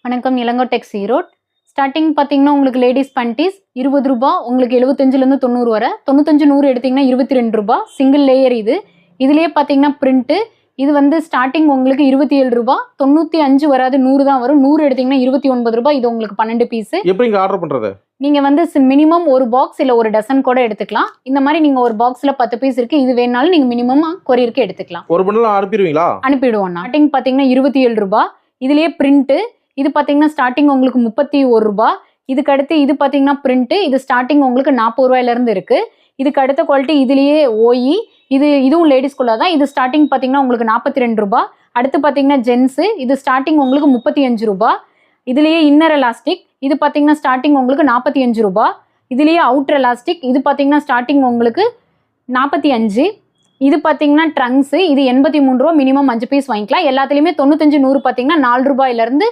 வணக்கம் இளங்கோ டெக்ஸ் ஈரோட். ஸ்டார்டிங் பார்த்தீங்கன்னா உங்களுக்கு லேடிஸ் பண்டிஸ் 20 ரூபா, உங்களுக்கு 75லேருந்து 90 வரை, 95 100 எடுத்தீங்கன்னா 22 ரூபா. சிங்கிள் லேயர் இதுலேயே பார்த்தீங்கன்னா பிரிண்ட்டு இது வந்து ஸ்டார்டிங் உங்களுக்கு 27 ரூபா, 95 வராது, 100 தான் வரும். 100 எடுத்தீங்கன்னா 29 ரூபா. இது உங்களுக்கு 12 பீஸ். எப்படிங்க ஆர்டர் பண்றது? நீங்க வந்து மினிமம் ஒரு பாக்ஸ் இல்ல ஒரு டசன் கூட எடுத்துக்கலாம். இந்த மாதிரி நீங்க ஒரு பாக்ஸ்ல 10 பீஸ் இருக்கு, இது வேணாலும் நீங்க மினிமம் கொரியருக்கு எடுத்துக்கலாம். ஒரு பண்டல் அனுப்பிடுவீங்களா? அனுப்பிடுவோம். ஸ்டார்டிங் பார்த்தீங்கன்னா 27 ரூபா. இதுலயே பிரிண்ட் இது பார்த்தீங்கன்னா ஸ்டார்டிங் உங்களுக்கு 31 ரூபா. இதுக்கு அடுத்து இது பார்த்தீங்கன்னா பிரிண்ட் இது ஸ்டார்டிங் உங்களுக்கு 40 ரூபாயிலிருந்து இருக்கு. இதுக்கு அடுத்த குவாலிட்டி இதுலயே ஓஇ இதுவும் லேடிஸ்குள்ள தான். இது ஸ்டார்டிங் பார்த்தீங்கன்னா உங்களுக்கு 42 ரூபா. அடுத்து பார்த்தீங்கன்னா ஜென்ஸ் இது ஸ்டார்டிங் உங்களுக்கு 35 ரூபா. இதுலயே இன்னர் எலாஸ்டிக் இது பார்த்தீங்கன்னா ஸ்டார்டிங் உங்களுக்கு 45 ரூபா. இதுலயே அவுட்டர் எலாஸ்டிக் இது பார்த்தீங்கன்னா ஸ்டார்டிங் உங்களுக்கு 45. இது பார்த்தீங்கன்னா ட்ரங்க்ஸ் இது 83 ரூபா. மினிமம் 5 பீஸ் வாங்கிக்கலாம். எல்லாத்துலேயுமே 95 100 பார்த்தீங்கன்னா 4 ரூபாயிலிருந்து